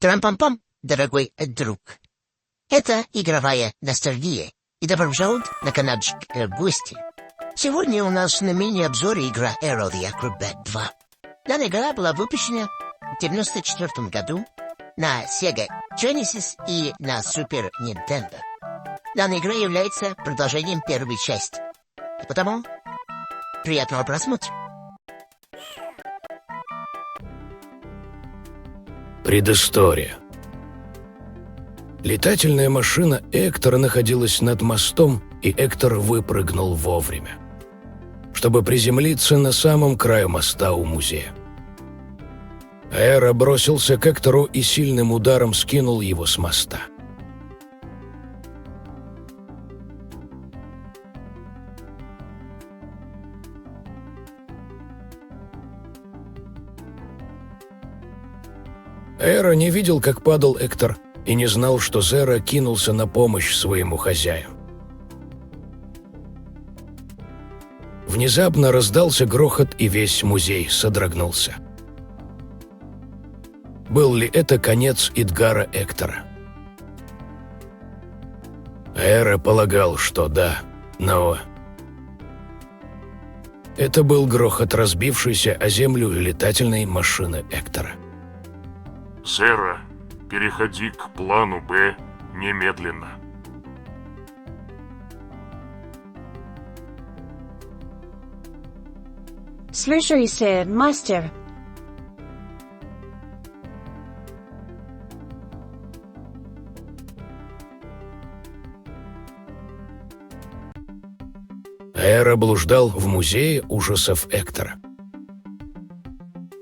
Трам-пам-пам, дорогой друг. Это игровая ностальгия. И добро пожаловать на каналчик Гости. Сегодня у нас на мини-обзоре игра Aero the Acrobat 2. Данная игра была выпущена в 1994 году на Sega Genesis и на Super Nintendo. Данная игра является продолжением первой части. И потому приятного просмотра. Предыстория. Летательная машина Эктора находилась над мостом, и Эктор выпрыгнул вовремя, чтобы приземлиться на самом краю моста у музея. Аэро бросился к Эктору и сильным ударом скинул его с моста. Аэро не видел, как падал Эктор, и не знал, что Зеро кинулся на помощь своему хозяину. Внезапно раздался грохот, и весь музей содрогнулся. Был ли это конец Эдгара Эктора? Аэро полагал, что да, но... Это был грохот разбившейся о землю летательной машины Эктора. Зеро, переходи к плану Б немедленно. Слушайся, мастер. Аэро блуждал в музее ужасов Эктора.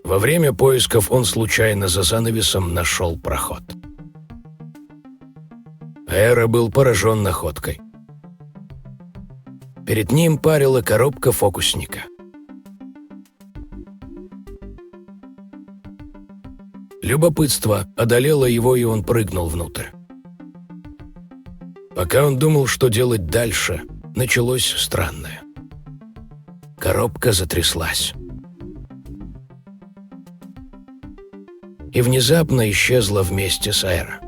Во время поисков он случайно за занавесом нашел проход. Аэро был поражен находкой. Перед ним парила коробка фокусника. Любопытство одолело его, и он прыгнул внутрь. Пока он думал, что делать дальше, началось странное. Коробка затряслась. И внезапно исчезла вместе с Аэро.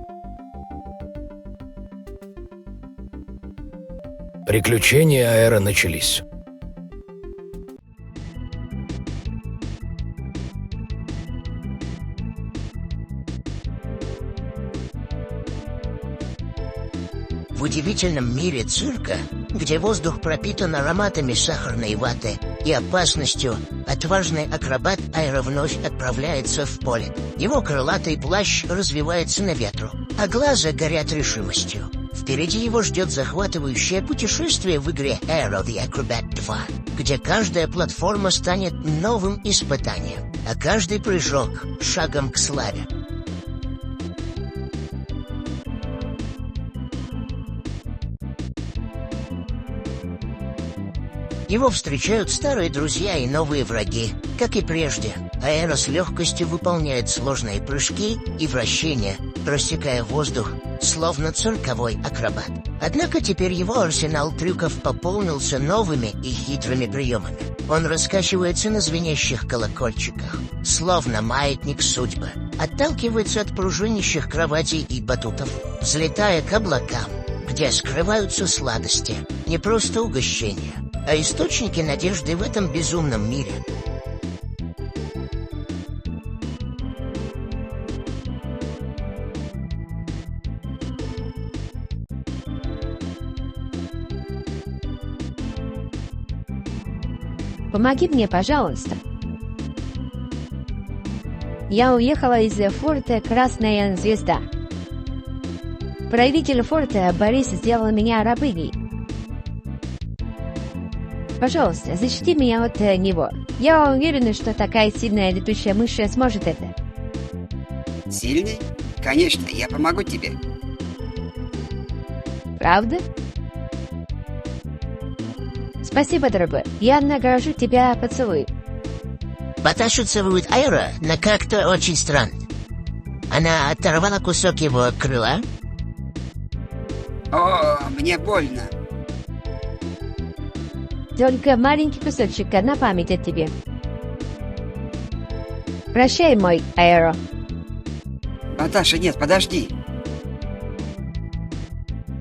Приключения Аэро начались. В удивительном мире цирка, где воздух пропитан ароматами сахарной ваты и опасностью, отважный акробат Аэро вновь отправляется в поле. Его крылатый плащ развивается на ветру, а глаза горят решимостью. Впереди его ждет захватывающее путешествие в игре Aero the Acrobat 2, где каждая платформа станет новым испытанием, а каждый прыжок — шагом к славе. Его встречают старые друзья и новые враги. Как и прежде, Аэро с легкостью выполняет сложные прыжки и вращения, рассекая воздух, словно цирковой акробат. Однако теперь его арсенал трюков пополнился новыми и хитрыми приемами. Он раскачивается на звенящих колокольчиках, словно маятник судьбы, отталкивается от пружинящих кроватей и батутов, взлетая к облакам, где скрываются сладости, не просто угощения, а источники надежды в этом безумном мире. Помоги мне, пожалуйста. Я уехала из форта «Красная звезда». Правитель форта Борис сделал меня рабыней. Пожалуйста, защити меня от него. Я уверена, что такая сильная летучая мышь сможет это. Сильный? Конечно, я помогу тебе. Правда? Спасибо, дорогой. Я награжу тебя поцелуй. Баташу целует Аэро, но как-то очень странно. Она оторвала кусок его крыла. О, мне больно. Только маленький кусочек на память о тебе. Прощай, мой Аэро. Баташа, нет, подожди.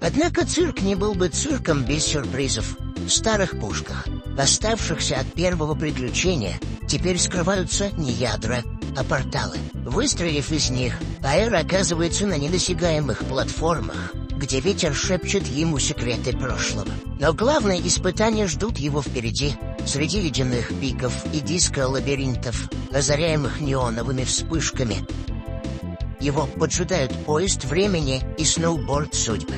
Однако цирк не был бы цирком без сюрпризов. В старых пушках, оставшихся от первого приключения, теперь скрываются не ядра, а порталы. Выстрелив из них, Аэр оказывается на недосягаемых платформах, где ветер шепчет ему секреты прошлого. Но главные испытания ждут его впереди, среди ледяных пиков и диско-лабиринтов, озаряемых неоновыми вспышками. Его поджидают поезд времени и сноуборд судьбы.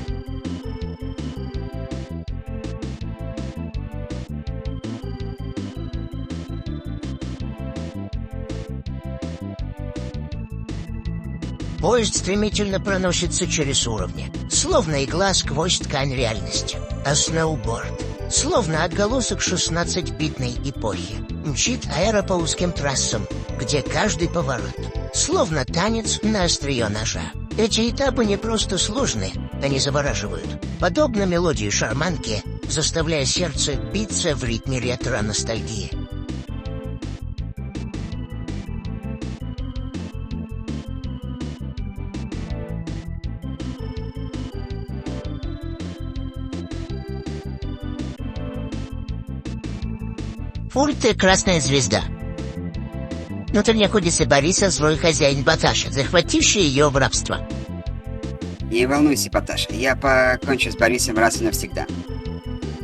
Поезд стремительно проносится через уровни, словно игла сквозь ткань реальности. А сноуборд, словно отголосок 16-битной эпохи, мчит Аэро по узким трассам, где каждый поворот, словно танец на острие ножа. Эти этапы не просто сложны, они завораживают, подобно мелодии шарманки, заставляя сердце биться в ритме ретро-ностальгии. Фульт — красная звезда. Внутри находится Бориса, злой хозяин Баташа, захвативший ее в рабство. Не волнуйся, Баташа, я покончу с Борисом раз и навсегда.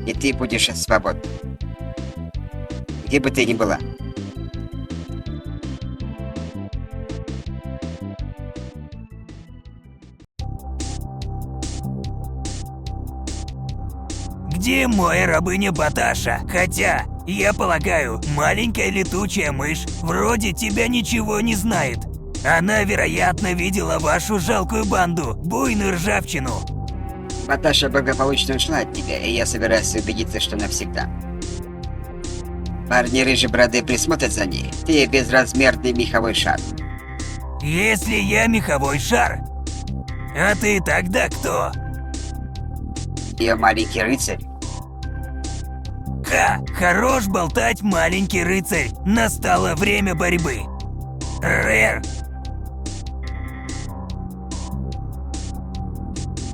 И ты будешь свободна. Где бы ты ни была. Где мой рабыня Баташа? Хотя, я полагаю, маленькая летучая мышь вроде тебя ничего не знает. Она, вероятно, видела вашу жалкую банду, буйную ржавчину. Баташа благополучно ушла от тебя, и я собираюсь убедиться, что навсегда. Парни рыжей бороды присмотрят за ней. Ты безразмерный меховой шар. Если я меховой шар, а ты тогда кто? Я маленький рыцарь. Хорош болтать, маленький рыцарь. Настало время борьбы. Рэр.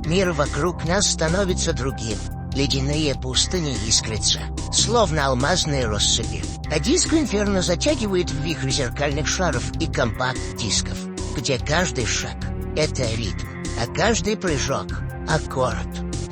Мир вокруг нас становится другим. Ледяные пустыни искрятся, словно алмазные россыпи. А диско Инферно затягивает в вихрь зеркальных шаров и компакт-дисков, где каждый шаг — это ритм, а каждый прыжок — аккорд.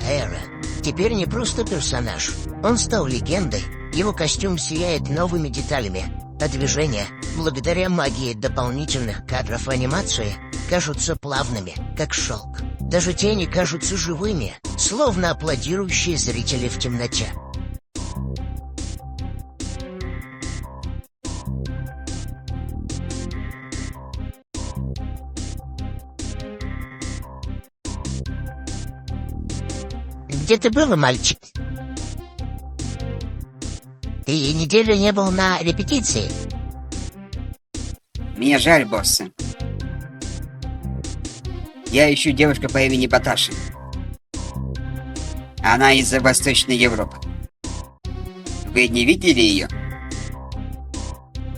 Аэро теперь не просто персонаж. Он стал легендой, его костюм сияет новыми деталями, а движения, благодаря магии дополнительных кадров анимации, кажутся плавными, как шелк. Даже тени кажутся живыми, словно аплодирующие зрители в темноте. Где ты был, мальчик? Ты неделю не был на репетиции? Мне жаль, боссы. Я ищу девушку по имени Баташа. Она из Восточной Европы. Вы не видели ее?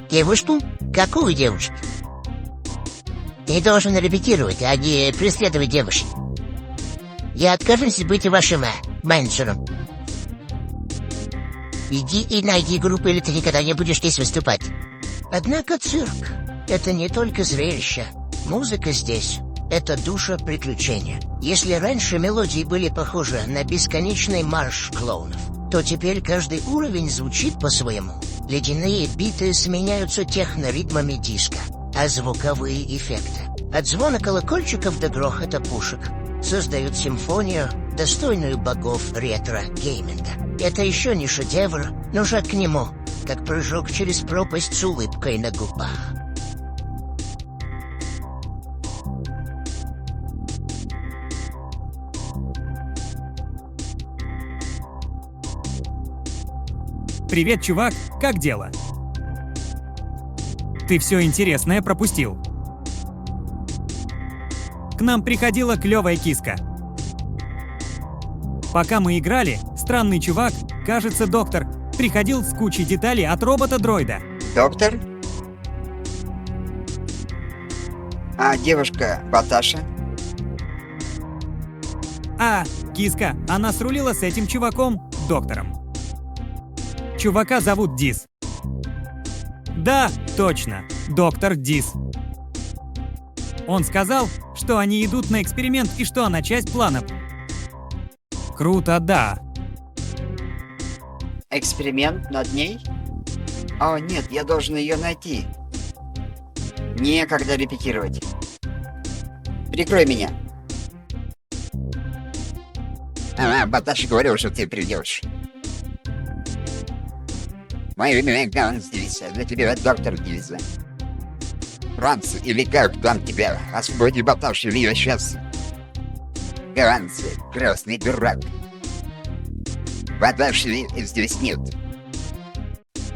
Девушку? Какую девушку? Ты должен репетировать, а не преследовать девушек. Я откажусь быть вашим менеджером. Иди и найди группу, или ты никогда не будешь здесь выступать. Однако цирк — это не только зрелище. Музыка здесь — это душа приключения. Если раньше мелодии были похожи на бесконечный марш клоунов, то теперь каждый уровень звучит по-своему. Ледяные биты сменяются техноритмами диска, а звуковые эффекты от звона колокольчиков до грохота пушек создают симфонию, достойную богов ретро-гейминга. Это еще не шедевр, но шаг к нему, как прыжок через пропасть с улыбкой на губах. Привет, чувак, как дела? Ты все интересное пропустил. К нам приходила клевая киска. Пока мы играли, странный чувак, кажется, доктор, приходил с кучей деталей от робота-дроида. Доктор? А девушка Баташа? А, киска, она срулила с этим чуваком, доктором. Чувака зовут Дис. Да, точно, доктор Дис. Он сказал, что они идут на эксперимент и что она часть плана. Круто, да. Эксперимент над ней? О, нет, я должен ее найти. Некогда репетировать. Прикрой меня. Баташа говорил, что ты придешь. Мое имя Ганс Дивиза. Для тебя доктор Дивиза. Франц, или как там тебя? Освободи Баташу, или я сейчас. Ганс, красный дурак. Баташи здесь нет.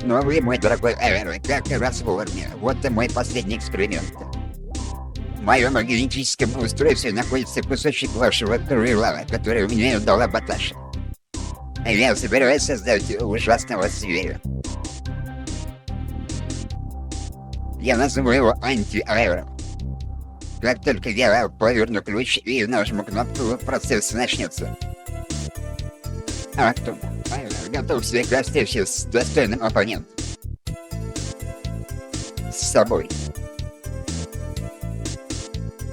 Но вы, мой дорогой Эвер, как раз вовремя. Вот и мой последний эксперимент. В моем магнетическом устройстве находится кусочек вашего крыла, который мне дала Баташа. Я собираюсь создать ужасного зверя. Я назову его Анти-Аэром. Как только я поверну ключ и нажму кнопку, процесс начнется. А кто? Готов всегда встречи с достойным оппонентом. С собой.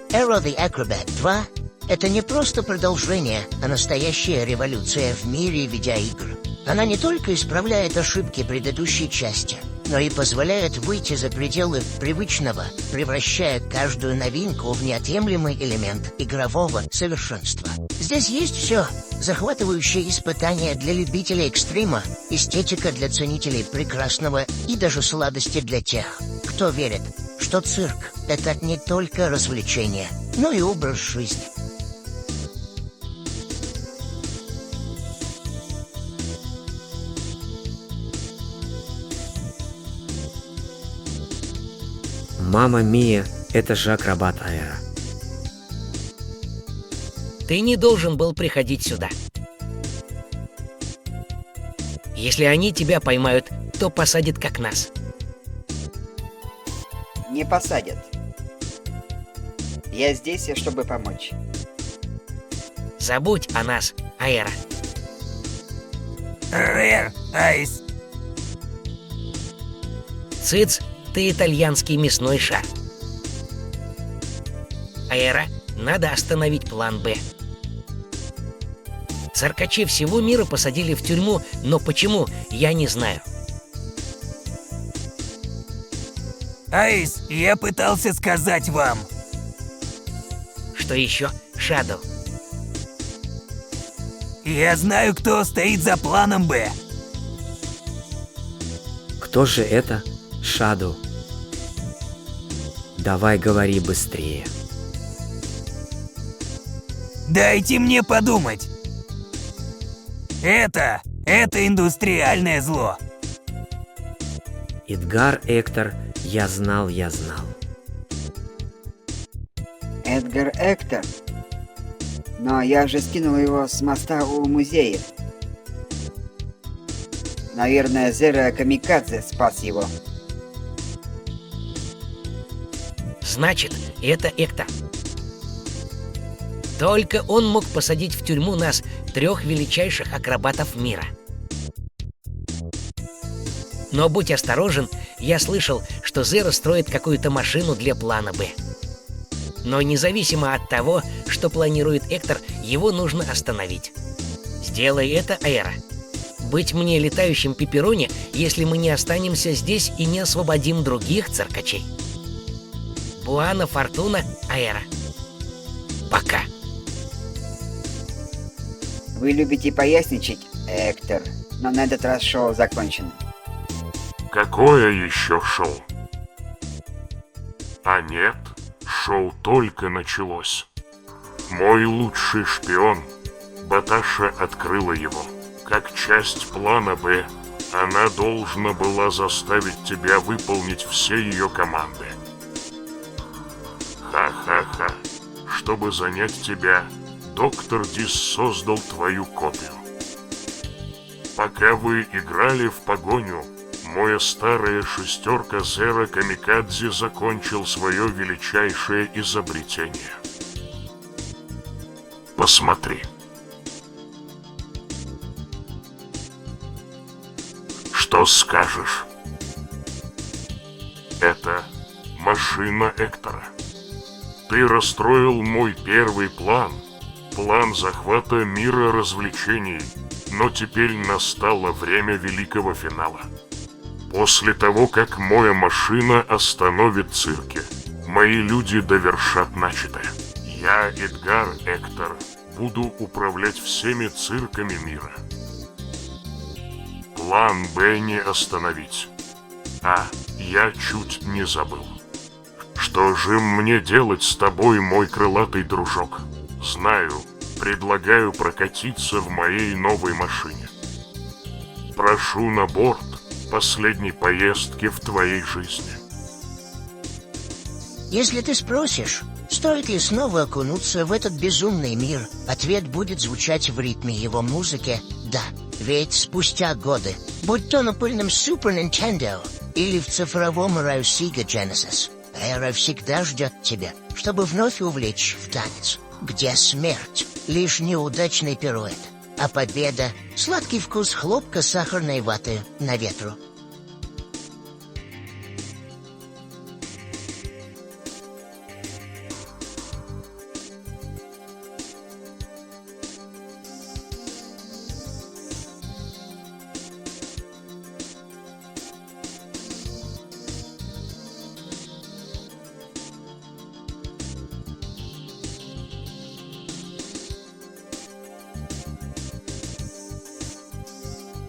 Aero the Acrobat 2 — это не просто продолжение, а настоящая революция в мире видеоигр. Она не только исправляет ошибки предыдущей части, но и позволяет выйти за пределы привычного, превращая каждую новинку в неотъемлемый элемент игрового совершенства. Здесь есть все: захватывающие испытания для любителей экстрима, эстетика для ценителей прекрасного и даже сладости для тех, кто верит, что цирк — это не только развлечение, но и образ жизни. Мама Мия, это же акробат Аэро. Ты не должен был приходить сюда. Если они тебя поймают, то посадят как нас. Не посадят. Я здесь, чтобы помочь. Забудь о нас, Аэро. Рэр, Айс. Цыц, ты итальянский мясной шар. Аэро, надо остановить план «Б». Циркачей всего мира посадили в тюрьму, но почему, я не знаю. Айс, я пытался сказать вам. Что еще, Шадоу? Я знаю, кто стоит за планом «Б». Кто же это? Шадоу. Давай говори быстрее. Дайте мне подумать. Это индустриальное зло. Эдгар Эктор, я знал. Эдгар Эктор? Но я же скинул его с моста у музея. Наверное, Зеро Камикадзе спас его. Значит, это Эктор. Только он мог посадить в тюрьму нас, 3 величайших акробатов мира. Но будь осторожен, я слышал, что Зеро строит какую-то машину для плана «Б». Но независимо от того, что планирует Эктор, его нужно остановить. Сделай это, Аэро. Быть мне летающим пепперони, если мы не останемся здесь и не освободим других циркачей. Буана Фортуна, Аэро. Пока. Вы любите поясничать, Эктор, но на этот раз шоу закончено. Какое еще шоу? А нет, шоу только началось. Мой лучший шпион, Баташа, открыла его. Как часть плана «Б», она должна была заставить тебя выполнить все ее команды. Ха-ха-ха. Чтобы занять тебя, доктор Дис создал твою копию. Пока вы играли в погоню, моя старая шестерка Зеро Камикадзе закончил свое величайшее изобретение. Посмотри. Что скажешь? Это машина Эктора. Ты расстроил мой первый план, план захвата мира развлечений, но теперь настало время великого финала. После того, как моя машина остановит цирки, мои люди довершат начатое. Я, Эдгар Эктор, буду управлять всеми цирками мира. План Б не остановить. А, я чуть не забыл. Что же мне делать с тобой, мой крылатый дружок? Знаю, предлагаю прокатиться в моей новой машине. Прошу на борт последней поездки в твоей жизни. Если ты спросишь, стоит ли снова окунуться в этот безумный мир, ответ будет звучать в ритме его музыки «да». Ведь спустя годы, будь то на пыльном Super Nintendo или в цифровом раю Sega Genesis, эра всегда ждет тебя, чтобы вновь увлечь в танец, где смерть — лишь неудачный пируэт, а победа — сладкий вкус хлопка сахарной ваты на ветру.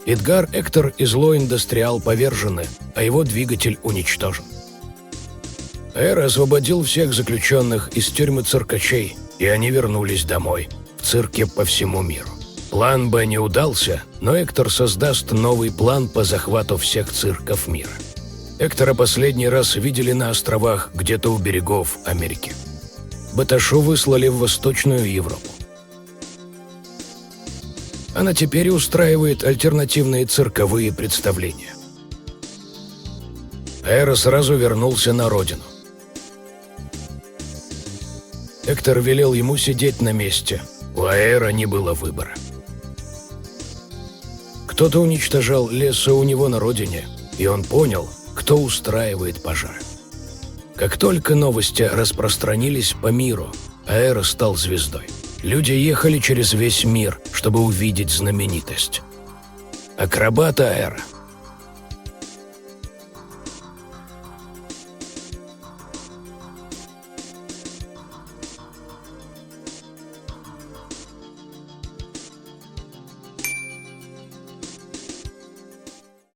Эдгар Эктор и злой индустриал повержены, а его двигатель уничтожен. Эр освободил всех заключенных из тюрьмы циркачей, и они вернулись домой, в цирке по всему миру. План Б не удался, но Эктор создаст новый план по захвату всех цирков мира. Эктора последний раз видели на островах где-то у берегов Америки. Баташу выслали в Восточную Европу. Она теперь устраивает альтернативные цирковые представления. Эра сразу вернулся на родину. Эктор велел ему сидеть на месте. У Аэра не было выбора. Кто-то уничтожал леса у него на родине, и он понял, кто устраивает пожар. Как только новости распространились по миру, Аэра стал звездой. Люди ехали через весь мир, чтобы увидеть знаменитость. Акробат Аэра